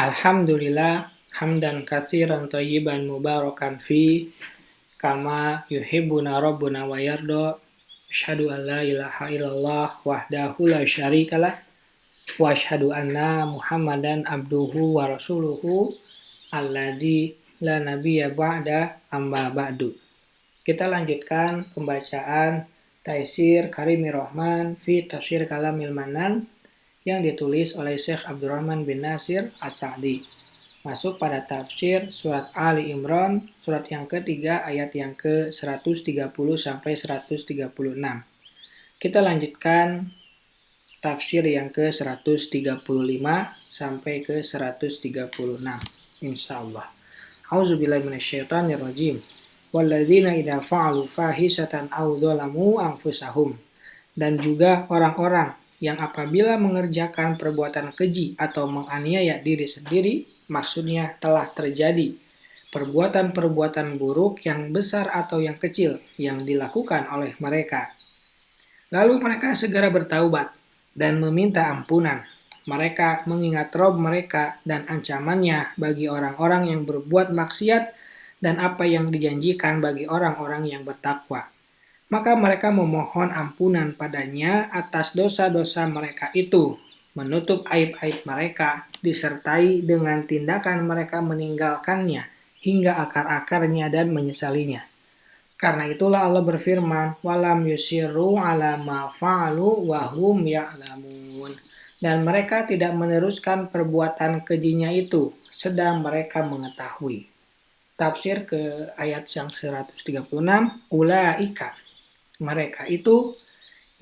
Alhamdulillah hamdan katsiran thayyiban mubarakan fi kama yuhibbuna rabbuna wa yarda. Asyhadu an la ilaha illallah wahdahu la syarikalah wa asyhadu anna Muhammadan abduhu wa rasuluhu alladzi la nabiyya ba'da amma ba'du. Kita lanjutkan pembacaan Taisir Karimir Rahman fi Tafsir Kalamil Manan yang ditulis oleh Syekh Abdurrahman bin Nasir As-Sa'di. Masuk pada tafsir surat Ali Imran, surat yang ketiga ayat yang ke-130 sampai 136. Kita lanjutkan tafsir yang ke-135 sampai ke-136. Insyaallah. A'udzubillahi minasyaitonirrajim. Walladzina idza fa'alu fahisatan aw dzalamu anfusahum. Dan juga orang-orang yang apabila mengerjakan perbuatan keji atau menganiaya diri sendiri, maksudnya telah terjadi perbuatan-perbuatan buruk yang besar atau yang kecil yang dilakukan oleh mereka. Lalu mereka segera bertaubat dan meminta ampunan. Mereka mengingat Rob mereka dan ancamannya bagi orang-orang yang berbuat maksiat dan apa yang dijanjikan bagi orang-orang yang bertakwa. Maka mereka memohon ampunan padanya atas dosa-dosa mereka itu, menutup aib-aib mereka, disertai dengan tindakan mereka meninggalkannya hingga akar-akarnya dan menyesalinya. Karena itulah Allah berfirman, walam yusirru ala ma fa'alu wa hum ya'lamun. Dan mereka tidak meneruskan perbuatan kejinya itu, sedang mereka mengetahui. Tafsir ke ayat yang 136, ulaika. Mereka itu,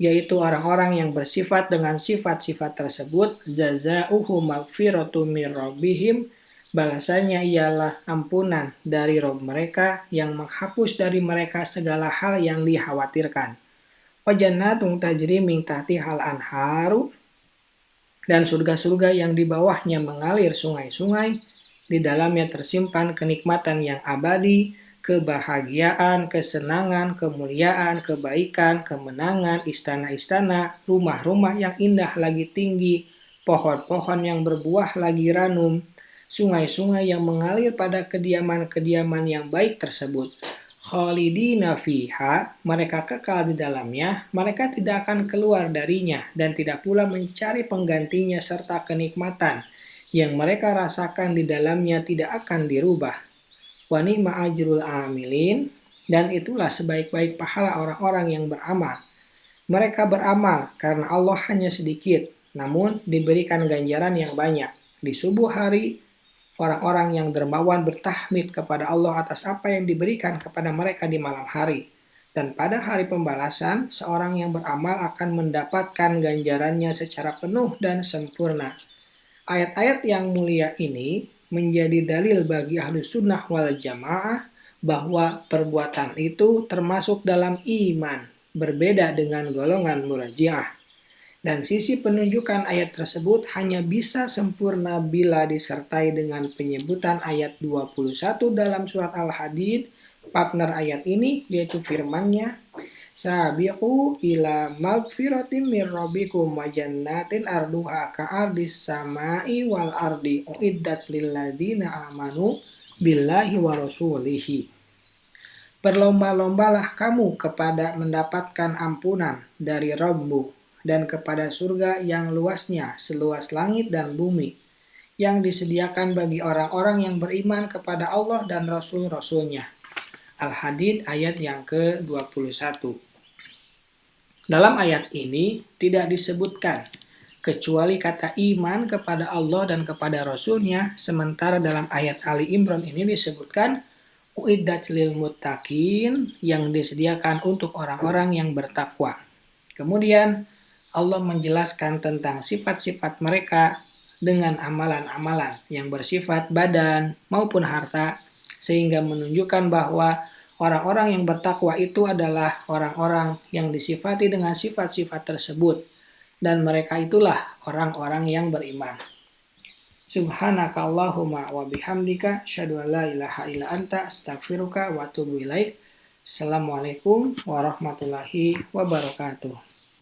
yaitu orang-orang yang bersifat dengan sifat-sifat tersebut, jazauhum maghfiratu mir rabbihim, balasannya ialah ampunan dari Rabb mereka yang menghapus dari mereka segala hal yang dikhawatirkan. Wa jannatun tajri min tahtihal anharu, dan surga-surga yang di bawahnya mengalir sungai-sungai, di dalamnya tersimpan kenikmatan yang abadi, kebahagiaan, kesenangan, kemuliaan, kebaikan, kemenangan, istana-istana, rumah-rumah yang indah lagi tinggi, pohon-pohon yang berbuah lagi ranum, sungai-sungai yang mengalir pada kediaman-kediaman yang baik tersebut. Khalidina fiha, mereka kekal di dalamnya, mereka tidak akan keluar darinya dan tidak pula mencari penggantinya, serta kenikmatan yang mereka rasakan di dalamnya tidak akan dirubah. Wa ni'ma ajrul amilin, dan itulah sebaik-baik pahala orang-orang yang beramal. Mereka beramal karena Allah hanya sedikit, namun diberikan ganjaran yang banyak. Di subuh hari, orang-orang yang dermawan bertahmid kepada Allah atas apa yang diberikan kepada mereka di malam hari. Dan pada hari pembalasan, seorang yang beramal akan mendapatkan ganjarannya secara penuh dan sempurna. Ayat-ayat yang mulia ini menjadi dalil bagi ahlu sunnah wal jamaah bahwa perbuatan itu termasuk dalam iman, berbeda dengan golongan murji'ah. Dan sisi penunjukan ayat tersebut hanya bisa sempurna bila disertai dengan penyebutan ayat 21 dalam surat Al-Hadid, partner ayat ini, yaitu firman-Nya, Sabiqu ila magfiratin mir rabbikum wa jannatin arduha ka'ardis samai wal ardi uiddat lil ladzina amanu billahi wa rasulihi. Berlomba-lombalah kamu kepada mendapatkan ampunan dari Rabbmu dan kepada surga yang luasnya seluas langit dan bumi, yang disediakan bagi orang-orang yang beriman kepada Allah dan Rasul-Rasulnya. Al-Hadid ayat yang ke-21. Dalam ayat ini tidak disebutkan kecuali kata iman kepada Allah dan kepada Rasulnya, sementara dalam ayat Ali Imran ini disebutkan uiddat lil muttaqin, yang disediakan untuk orang-orang yang bertakwa. Kemudian Allah menjelaskan tentang sifat-sifat mereka dengan amalan-amalan yang bersifat badan maupun harta, sehingga menunjukkan bahwa orang-orang yang bertakwa itu adalah orang-orang yang disifati dengan sifat-sifat tersebut, dan mereka itulah orang-orang yang beriman. Subhanaka Allahumma wa bihamdika, asyhadu an la ilaha illa anta, astaghfiruka wa atubu ilaik. Assalamualaikum warahmatullahi wabarakatuh.